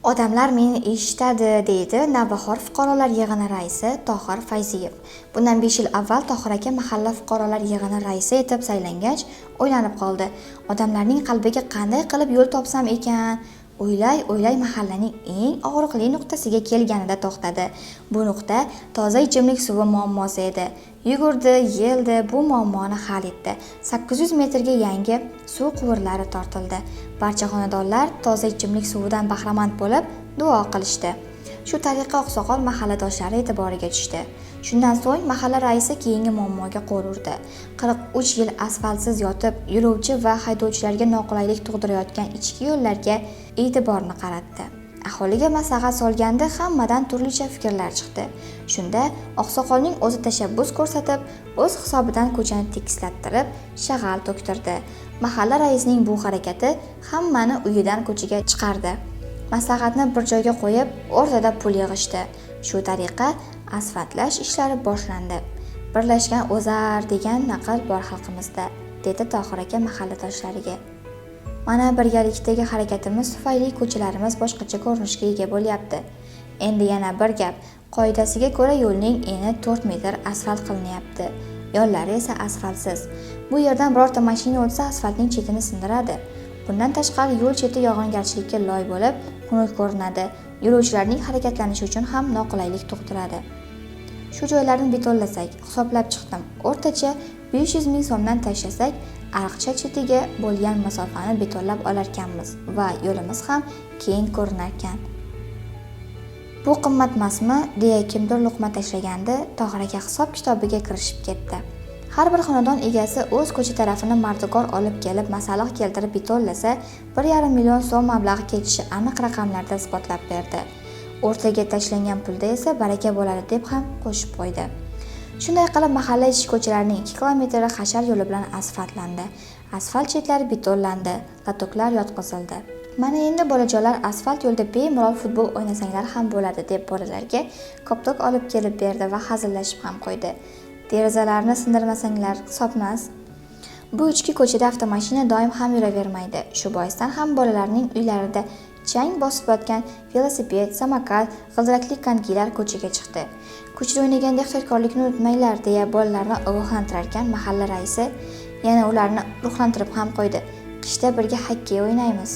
Odamlar meni eshitadi, deydi Navbahor fuqarolar yig'ini raisi Tohir Fayziyev. Bundan 5 yil avval Tohir aka mahalla fuqarolar yig'ini raisi etib saylangach, o'ylanib qoldi. Odamlarning qalbiga qanday qilib yo'l topsam ekan? O'ylay mahallaning eng og'riqli nuqtasiga kelganida to'xtadi. Bu nuqta toza ichimlik suvi muammosi edi. Yugurdi, yeldi, bu muammoni hal etdi. 800 metrga yangi suv quvurlari tortildi. Barcha xonadonlar toza ichimlik suvidan bahramand bo'lib, duo qilishdi. Shu tariqa oqsoqol mahalladoshlari e'tiboriga tushdi. Shundan so'ng mahalla raisi keyingi muammoga qo'l urdi. 43 yil asfaltsiz yotib, yo'lovchi va haydovchilarga noqulaylik tug'dirayotgan ichki yo'llarga e'tiborni qaratdi. Aholiga maslahat solganda hammadan turlicha fikrlar chiqdi. Shunda oqsoqolning o'zi tashabbus ko'rsatib, o'z hisobidan ko'chani tekislattirib, shag'al to'ktirdi. Mahalla raisining bu harakati hammani uyidan ko'chaga chiqardi. Maslahatni bir joyga qo'yib, o'rtada pul yig'ishdi. Shu tariqa asfaltlash ishlari boshlandi. Birlashgan o'zar degan naql bor xalqimizda, dedi Tohir aka mahalladoshlariga. Mana birgalikdagi harakatimiz tufayli ko'chalarimiz boshqacha ko'rinishga ega bo'lyapti. Endi yana bir gap, qoidasiga ko'ra yo'lning eni 4 metr asfalt qilinyapti. Yo'llari esa asfaltsiz. Bu yerdan birorta mashina o'tsa asfaltning chetini sindiradi. Bundan tashqari yo'l cheti yog'ingarchilikka loy bo'lib, xunuk ko'rinadi. Yo'lovchilarning harakatlanishi uchun ham noqulaylik tug'diradi. Shu joylarni betonlasak, hisoblab chiqdim. O'rtacha 500 ming so'mdan tashlasak, ariqcha chetiga bo'lgan masofani betonlab olarkanmiz va yo'limiz ham keng ko'rinarkan. Bu qimmatmasmi, deya kimdir luqma tashlaganda Tohir aka hisob kitobiga kirishib ketdi. Har bir xonadon egasi o'z ko'cha tarafini mardikor olib kelib masalliq keltirib betonlasa, 1,5 million so'm mablag'i ketishi aniq raqamlarda isbotlab berdi. O'rtaga tashlangan pulda esa baraka bo'ladi deb ham qo'shib qo'ydi. Shunday qilib mahalla ichki ko'chalarining 2 kilometri hashar yo'li bilan asfaltlandi. Asfalt chetlari betonlandi, latoklar yotqizildi. Mana endi bolajonlar asfalt yo'lda bemalol futbol o'ynasanglar ham bo'ladi deb bolalarga koptok olib kelib berdi va hazillashib ham qo'ydi. Derazalarni sindirmasanglar hisobmas. Bu ichki ko'chada avtomashina doim ham yuravermaydi. Shu boisdan ham bolalarning uylarida chang bosib yotgan velosiped, samokat, g'ildirakli konkilar ko'chaga chiqdi. Ko'chada o'ynaganda ehtiyotkorlikni unutmanglar, deya bolalarni ogohlantirarkan mahalla raisi yana ularni ruhlantirib ham qo'ydi. Qishda birga xokkey o'ynaymiz.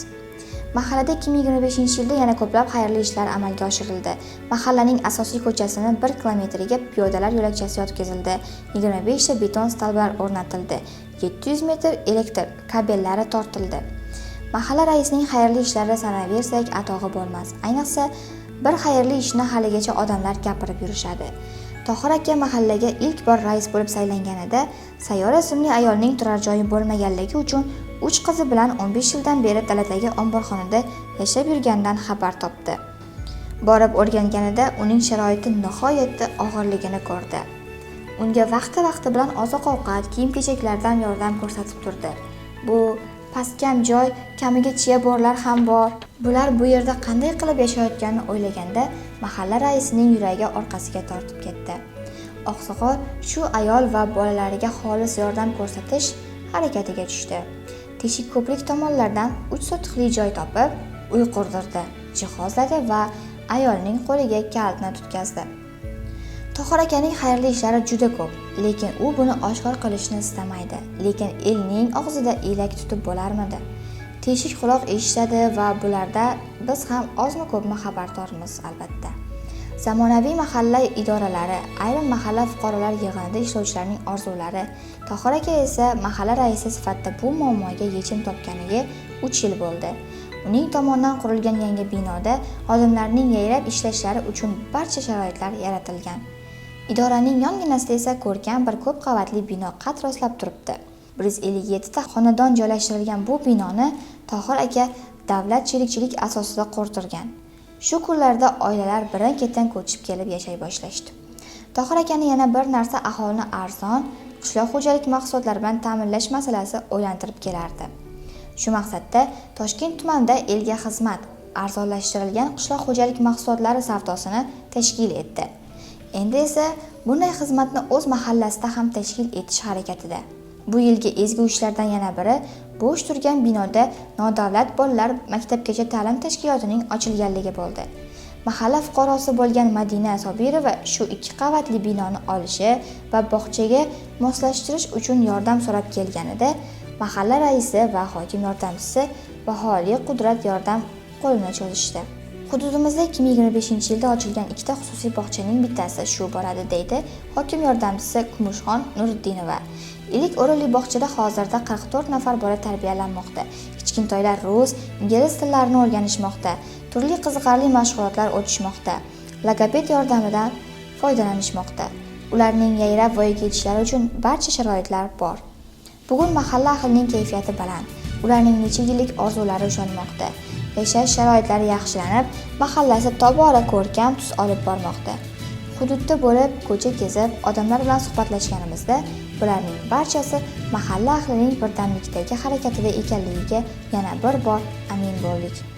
Mahallada 2025-yilda yana ko'plab xayrli ishlar amalga oshirildi. Mahallaning asosiy ko'chasini 1 kilometriga piyodalar yo'lakchasi yotqizildi. 25 ta beton stolblar o'rnatildi. 700 metr elektr kabellari tortildi. Mahalla raisining xayrli ishlari sanaversak atog'i bo'lmas. Ayniqsa bir xayrli ishni haligacha odamlar gapirib yurishadi. Tohir aka mahallaga ilk bor rais bo'lib saylanganida Sayyora ismli ayolning turar joyi bo'lmaganligi uchun 3 qizi bilan 15 yildan beri daladagi omborxonada yashab yurganidan xabar topdi. Borib o'rganganida uning sharoiti nihoyatda og'irligini ko'rdi. Unga vaqti bilan oziq-ovqat, kiyim-kechaklardan yordam ko'rsatib turdi. Bu pastkam joy, kamiga chiya borlar ham bor. Bular bu yerda qanday qilib yashayotganini o'ylaganda mahalla raisining yuragi orqasiga tortib ketdi. Oqsoqol shu ayol va bolalariga xolis yordam ko'rsatish harakatiga tushdi. Teshik ko'prik tomonlardan 3 sotixli joy topib, uy qurdirdi, jihozladi va ayolning qo'liga kalitni tutkazdi. Tohir akaning xayrli ishlari juda ko'p, lekin u buni oshkor qilishni istamaydi. Lekin elning og'zida elak tutib bo'larmidi? Teshik quloq eshitadi va bularda biz ham ozmi ko'pmi xabardormiz albatta. Zamonaviy mahalla idoralari, ayrim mahalla fuqarolar yig'inida ishlovchilarning orzulari, Tohir aka esa mahalla raisi sifatida bu muammoga yechim topganiga 3 yil bo'ldi. Uning tomonidan qurilgan yangi binoda xodimlarning yayrab ishlashlari uchun barcha sharoitlar yaratilgan. Idoraning yonginasida esa ko'rkam bir ko'p qavatli bino qad rostlab turibdi. 157 ta xonadon joylashtirilgan bu binoni Tohir aka davlat sherikchilik asosida qurdirgan. Shu kunlarda oilalar birin-ketin ko'chib kelib yashay boshlashdi. Tohir akani yana bir narsa aholini arzon qishloq xo'jalik mahsulotlari bilan ta'minlash masalasi o'ylantirib kelardi. Shu maqsadda Toshkent tumanida elga xizmat arzonlashtirilgan qishloq xo'jalik mahsulotlari savdosini tashkil etdi. Endi esa bunday xizmatni o'z mahallasida ham tashkil etish harakatida. Bu yilgi ezgu ishlardan yana biri bo'sh turgan binoda nodavlat bolalar maktabgacha ta'lim tashkilotining ochilganligi bo'ldi. Mahalla fuqarosi bo'lgan Madina Sobirova shu 2 qavatli binoni olishi va bog'chaga moslashtirish uchun yordam so'rab kelganida mahalla raisi va hokim yordamchisi baholi qudrat yordam qo'lini cho'zishdi. Hududimizda 2025-yilda ochilgan 2 ta xususiy bog'chaning bittasi shu bo'ladi, deydi hokim yordamchisi Kumushxon Nuriddinova. Ilk o'rinli bog'chada hozirda 44 nafar bola tarbiyalanmoqda. Kichkintoylar rus, ingliz tillarini o'rganishmoqda, turli qiziqarli mashg'ulotlar o'tishmoqda. Logoped yordamidan foydalanishmoqda. Ularning yayrab voyaga yetishlari uchun barcha sharoitlar bor. Bugun mahalla ahlining kayfiyati baland. Ularning necha yillik orzulari ushalmoqda. Yashash sharoitlari yaxshilanib, mahallasi tobora ko'rkam tus olib bormoqda. Hududda bo'lib, ko'cha kezib, odamlar bilan suhbatlashganimizda, bularning barchasi mahalla ahlining birdamlikdagi harakatida ekanligiga yana bir bor amin bo'ldik.